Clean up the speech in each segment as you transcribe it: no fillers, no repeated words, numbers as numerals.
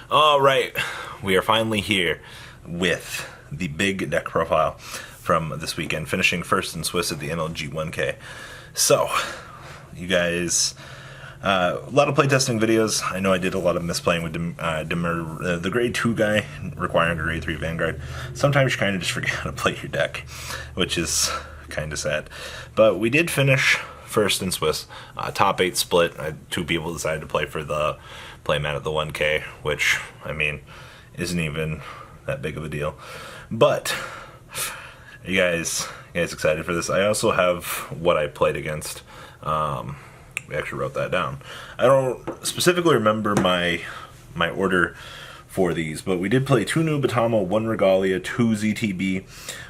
All right, we are finally here with the big deck profile from this weekend, finishing first in Swiss at the NLG 1K. So, you guys, a lot of playtesting videos. I know I did a lot of misplaying with the grade 2 guy requiring a grade 3 Vanguard. Sometimes you kind of just forget how to play your deck, which is kind of sad. But we did finish first in Swiss, top 8 split. Two people decided to play for the playmat at the 1K, which, I mean, isn't even that big of a deal. But, are you guys excited for this? I also have what I played against. We actually wrote that down. I don't specifically remember my order for these, but we did play 2 Nubatama, 1 Regalia, 2 ZTB,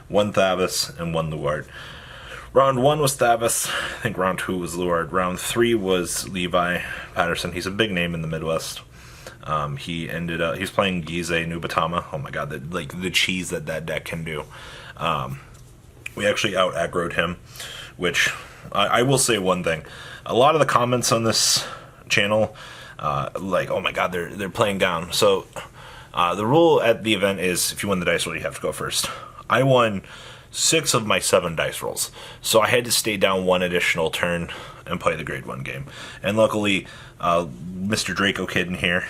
1 Thavas, and 1 Luard. Round 1 was Thavas. I think round 2 was Luard. Round 3 was Levi Patterson. He's a big name in the Midwest. He's playing Gize Nubatama. Oh my god, the cheese that deck can do. We actually out-aggroed him, which I will say one thing. A lot of the comments on this channel, like, oh my god, they're playing down. So the rule at the event is if you win the dice roll, you have to go first. I won 6 of my 7 dice rolls, so I had to stay down 1 additional turn and play the grade 1 game. And luckily, Mr. Draco Kid in here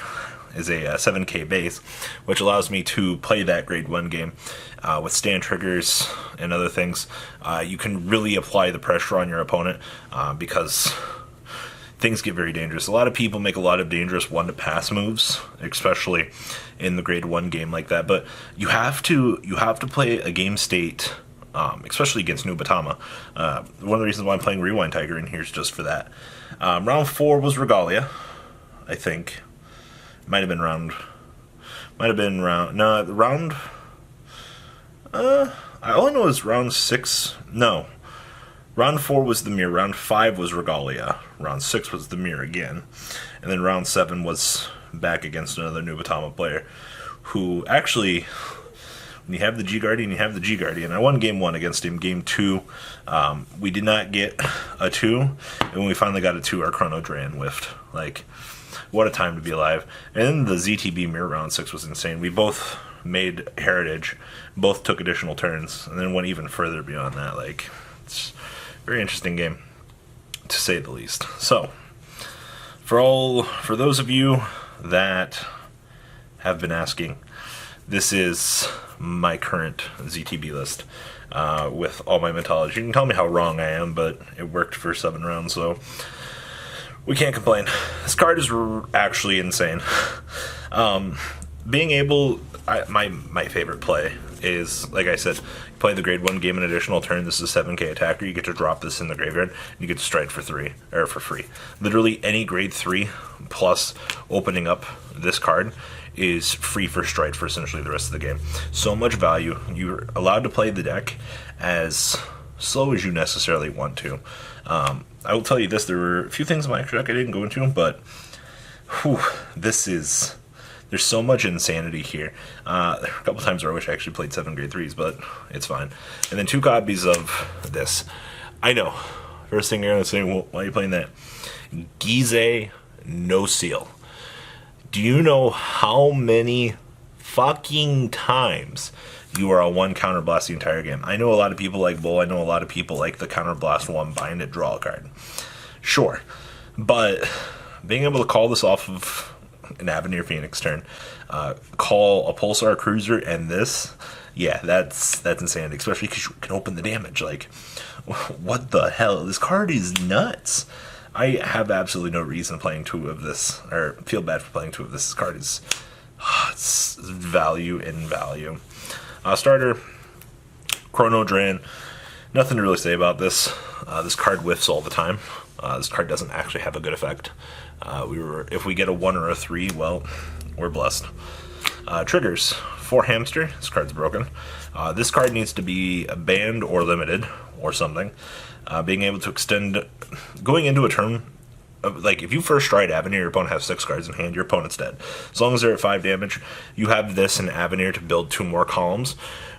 is a 7K base, which allows me to play that grade 1 game with stand triggers and other things. You can really apply the pressure on your opponent because things get very dangerous. A lot of people make a lot of dangerous 1-to-pass moves, especially in the grade 1 game like that. But you have to play a game state, especially against Nubatama. One of the reasons why I'm playing Rewind Tiger in here is just for that. Round 4 was Regalia, I think. Might have been round. No, round. I only know it was round 6. No. Round 4 was the mirror. Round 5 was Regalia. Round 6 was the mirror again. And then round 7 was back against another Nubatama player. Who actually, when you have the G Guardian, you have the G Guardian. I won game 1 against him. Game 2, we did not get a 2. And when we finally got a 2, our Chrono Dran whiffed. Like, what a time to be alive. And then the ZTB mirror round 6 was insane. We both made Heritage, both took additional turns, and then went even further beyond that. Like, it's a very interesting game, to say the least. So, for those of you that have been asking, this is my current ZTB list with all my mythology. You can tell me how wrong I am, but it worked for 7 rounds, so we can't complain. This card is actually insane. Being able, my favorite play is, like I said, you play the grade 1 game an additional turn. This is a 7K attacker. You get to drop this in the graveyard. And you get to strike for free. Literally any grade 3 plus opening up this card is free for strike for essentially the rest of the game. So much value. You're allowed to play the deck as slow as you necessarily want to. I will tell you this, there were a few things in my extra deck I didn't go into, but there's so much insanity here. A couple times where I wish I actually played 7 grade 3s, but it's fine. And then 2 copies of this. I know, first thing you're going to say, well, why are you playing that? Gize No Seal. Do you know how many fucking times you are on 1 counterblast the entire game? I know a lot of people like Bull. I know a lot of people like the counterblast 1, bind it, draw a card. Sure. But being able to call this off of an Avenir Phoenix turn, call a Pulsar Cruiser and this, yeah, that's insanity, especially because you can open the damage. Like, what the hell? This card is nuts. I have absolutely no reason playing 2 of this, or feel bad for playing 2 of this. This card is it's value in value. Starter, Chrono Dran. Nothing to really say about this. This card whiffs all the time. This card doesn't actually have a good effect. If we get a 1 or a 3, well, we're blessed. Triggers, 4 Hamster. This card's broken. This card needs to be banned or limited or something. Being able to extend, going into a turn, like if you first stride Avenir, your opponent has 6 cards in hand, your opponent's dead. As long as they're at 5 damage, you have this in Avenir to build 2 more columns.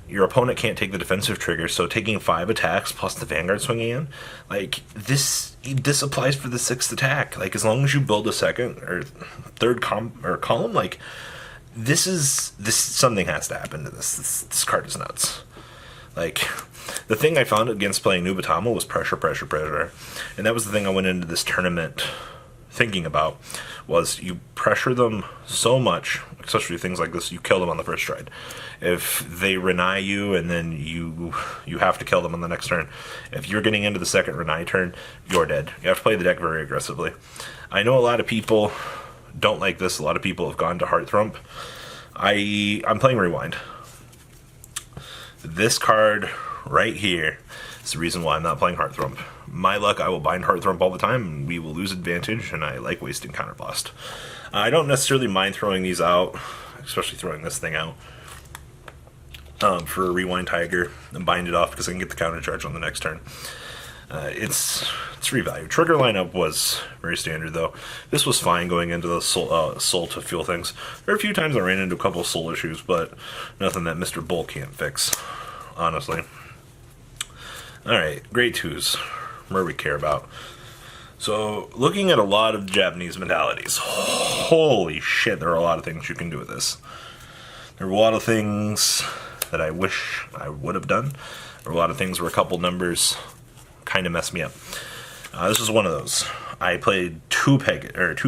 Your opponent can't take the defensive trigger, so taking 5 attacks plus the Vanguard swinging in, like, this applies for the 6th attack. Like, as long as you build a second or third column, like, this something has to happen to this. This card is nuts. Like, the thing I found against playing Nubatama was pressure, pressure, pressure. And that was the thing I went into this tournament thinking about, was you pressure them so much, especially things like this, you kill them on the first stride. If they Renai you and then you have to kill them on the next turn, if you're getting into the second Renai turn, you're dead. You have to play the deck very aggressively. I know a lot of people don't like this. A lot of people have gone to Heartthump. I'm playing Rewind. This card right here is the reason why I'm not playing Heartthump. My luck, I will bind Heartthump all the time, and we will lose advantage, and I like wasting Counterblast. I don't necessarily mind throwing these out, especially throwing this thing out, for a Rewind Tiger, and bind it off because I can get the counter charge on the next turn. It's revalue. Trigger lineup was very standard, though. This was fine going into the soul to fuel things. There are a few times I ran into a couple of soul issues, but nothing that Mr. Bull can't fix, honestly. Alright, grade 2s. Where we care about. So, looking at a lot of Japanese mentalities. Holy shit, there are a lot of things you can do with this. There are a lot of things that I wish I would have done. There are a lot of things where a couple numbers kind of messed me up. This is one of those. I played two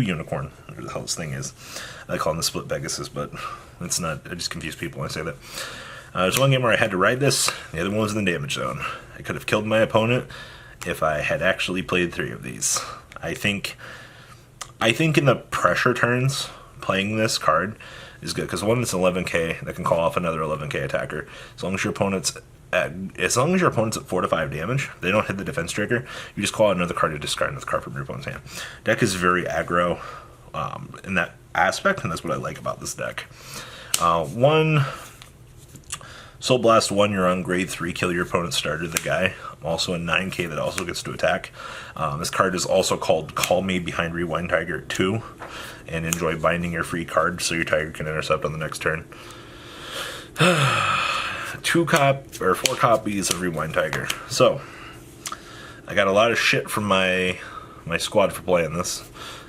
unicorn, whatever the hell this thing is. I call them the split Pegasus, but it's not. I just confuse people when I say that. There's one game where I had to ride this. The other one was in the damage zone. I could have killed my opponent if I had actually played 3 of these. I think in the pressure turns, playing this card is good, because one is 11k that can call off another 11k attacker. As long as your opponent's at 4 to 5 damage, they don't hit the defense trigger, you just call out another card to discard another card from your opponent's hand. Deck is very aggro in that aspect, and that's what I like about this deck. One Soul Blast 1, you're on grade 3, kill your opponent's starter, the guy. Also a 9k that also gets to attack. This card is also called Call Me behind Rewind Tiger at 2, and enjoy binding your free card so your Tiger can intercept on the next turn. 4 copies of Rewind Tiger. So, I got a lot of shit from my squad for playing this.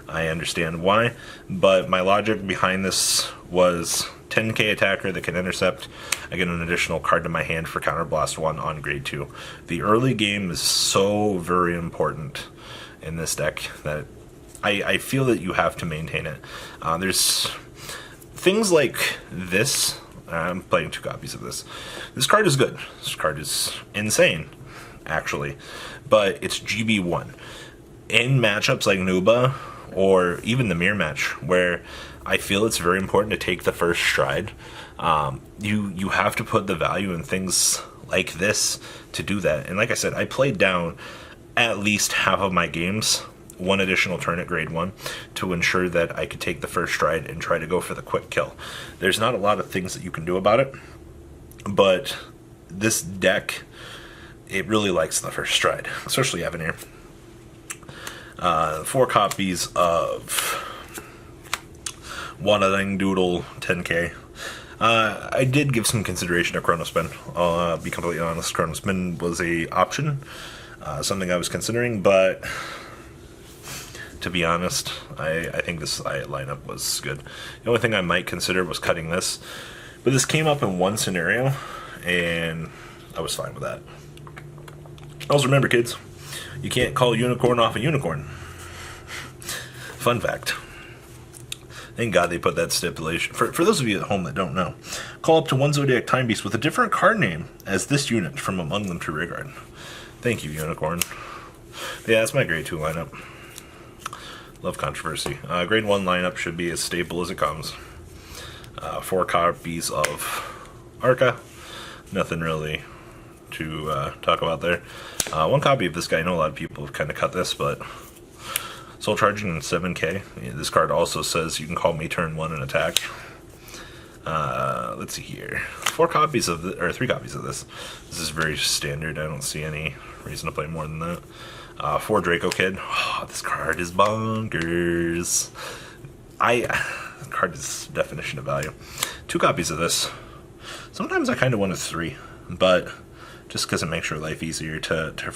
I understand why, but my logic behind this was 10k attacker that can intercept. I get an additional card to my hand for Counterblast 1 on grade 2. The early game is so very important in this deck that I feel that you have to maintain it. There's things like this. I'm playing 2 copies of this. This card is good. This card is insane, actually, but it's GB1. In matchups like Nuba, or even the mirror match, where I feel it's very important to take the first stride, you have to put the value in things like this to do that. And like I said, I played down at least half of my games, 1 additional turn at grade 1, to ensure that I could take the first stride and try to go for the quick kill. There's not a lot of things that you can do about it, but this deck, it really likes the first stride, especially Avenir. 4 copies of Wandering Doodle 10k. I did give some consideration to Chronospin. I'll be completely honest, Chronospin was a option, something I was considering, but to be honest, I think this lineup was good. The only thing I might consider was cutting this, but this came up in one scenario, and I was fine with that. Also remember, kids, you can't call unicorn off a unicorn. Fun fact. Thank God they put that stipulation. For those of you at home that don't know, call up to 1 Zodiac Time Beast with a different card name as this unit from among them to regard. Thank you, Unicorn. Yeah, that's my grade 2 lineup. Love controversy. Grade 1 lineup should be as stable as it comes. 4 copies of Arca. Nothing really to talk about there. 1 copy of this guy. I know a lot of people have kind of cut this, but Soul Charging in 7k. Yeah, this card also says you can call me turn 1 and attack. Let's see here. 3 copies of this. This is very standard. I don't see any reason to play more than that. 4 Draco Kid. Oh, this card is bonkers. The card is definition of value. 2 copies of this. Sometimes I kind of want a 3, but just because it makes your life easier to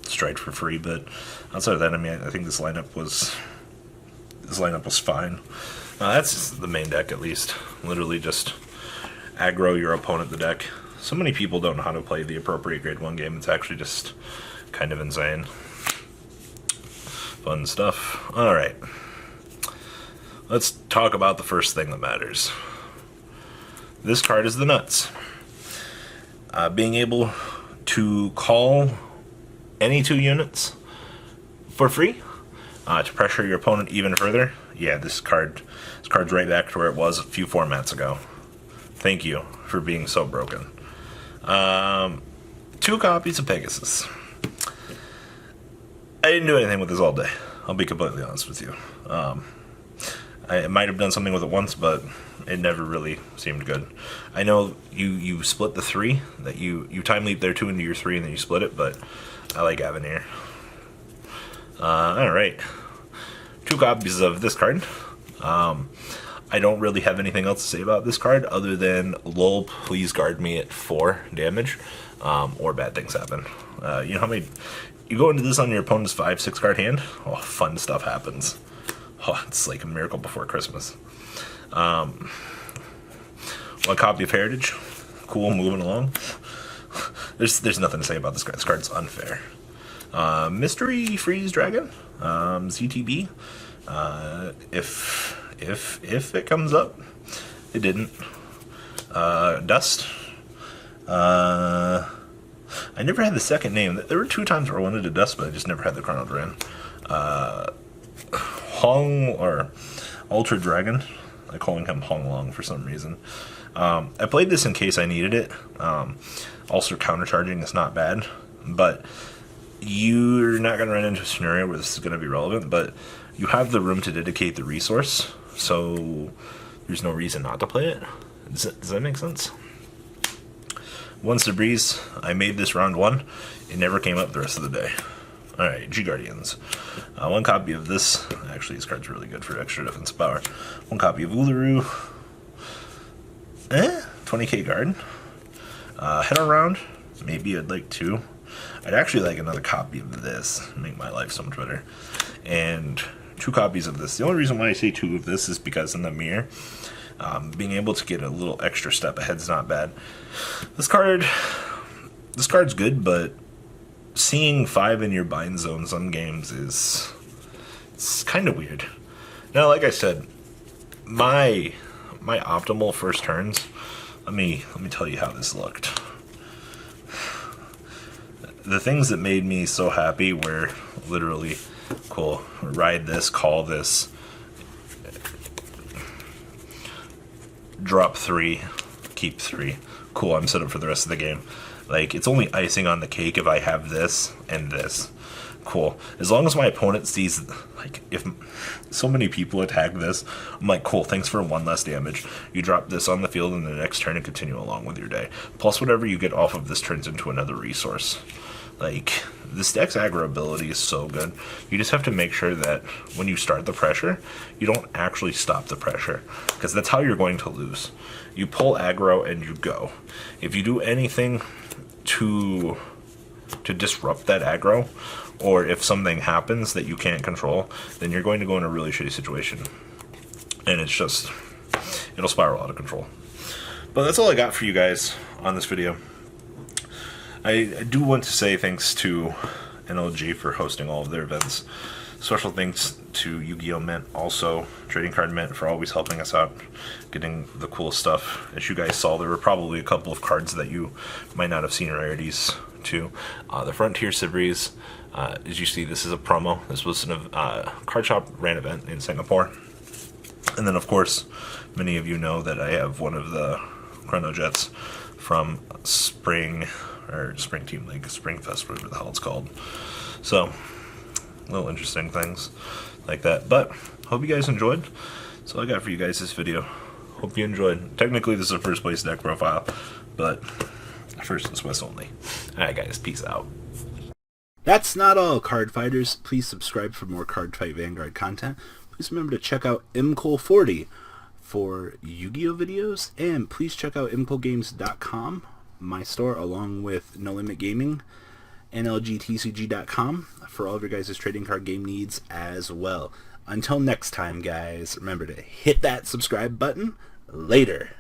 stride for free. But outside of that, I mean, I think this lineup was fine. That's just the main deck, at least. Literally just aggro your opponent the deck. So many people don't know how to play the appropriate grade 1 game. It's actually just kind of insane. Fun stuff. Alright. Let's talk about the first thing that matters. This card is the nuts. Being able to call any 2 units for free to pressure your opponent even further. Yeah, this card's right back to where it was a few formats ago. Thank you for being so broken. 2 copies of Pegasus. I didn't do anything with this all day. I'll be completely honest with you. I might have done something with it once, but it never really seemed good. I know you split the 3, that you time leap there 2 into your 3 and then you split it, but I like Avenir. Alright. 2 copies of this card. I don't really have anything else to say about this card other than lol, please guard me at 4 damage, or bad things happen. You know how many... You go into this on your opponent's 5-6 card hand, oh, fun stuff happens. Oh, it's like a miracle before Christmas. 1 copy of Heritage. Cool, moving along. There's nothing to say about this card. This card's unfair. Mystery Freeze Dragon. ZTB. If it comes up. It didn't. Dust. I never had the second name. There were 2 times where I wanted to Dust, but I just never had the Chronicle ran. Hong, or Ultra Dragon. I'm calling him Hong Long for some reason. I played this in case I needed it. Also, countercharging is not bad, but you're not going to run into a scenario where this is going to be relevant, but you have the room to dedicate the resource, so there's no reason not to play it. Does that make sense? Once the breeze, I made this round 1. It never came up the rest of the day. Alright, G-Guardians. 1 copy of this. Actually, this card's really good for extra defensive power. 1 copy of Uluru. 20k guard. Head around. Maybe I'd like 2. I'd actually like another copy of this. Make my life so much better. And 2 copies of this. The only reason why I say 2 of this is because in the mirror, being able to get a little extra step ahead is not bad. This card's good, but seeing 5 in your bind zone some games it's kind of weird. Now, like I said, my optimal first turns. Let me tell you how this looked. The things that made me so happy were literally cool. Ride this, call this, drop 3, keep 3. Cool, I'm set up for the rest of the game. Like, it's only icing on the cake if I have this and this. Cool. As long as my opponent sees, like, if so many people attack this, I'm like, cool, thanks for 1 less damage. You drop this on the field in the next turn and continue along with your day. Plus, whatever you get off of this turns into another resource. Like, this deck's aggro ability is so good. You just have to make sure that when you start the pressure, you don't actually stop the pressure, because that's how you're going to lose. You pull aggro and you go. If you do anything to disrupt that aggro, or if something happens that you can't control, then you're going to go in a really shitty situation. And it's just, it'll spiral out of control. But that's all I got for you guys on this video. I do want to say thanks to NLG for hosting all of their events. Special thanks to Yu-Gi-Oh! Mint, also Trading Card Mint, for always helping us out, getting the cool stuff. As you guys saw, there were probably a couple of cards that you might not have seen rarities to. The Frontier Series, as you see, this is a promo. This was a card shop ran event in Singapore. And then, of course, many of you know that I have one of the Chrono Jets from Spring Team League, Spring Fest, whatever the hell it's called. So, little interesting things like that. But, hope you guys enjoyed. That's all I got for you guys this video. Hope you enjoyed. Technically, this is a first place deck profile, but first and Swiss only. Alright guys, peace out. That's not all, card fighters. Please subscribe for more Cardfight Vanguard content. Please remember to check out MCole40 for Yu-Gi-Oh! Videos, and please check out MColeGames.com, my store, along with No Limit Gaming, NLGTCG.com, for all of your guys' trading card game needs as well. Until next time, guys, remember to hit that subscribe button. Later.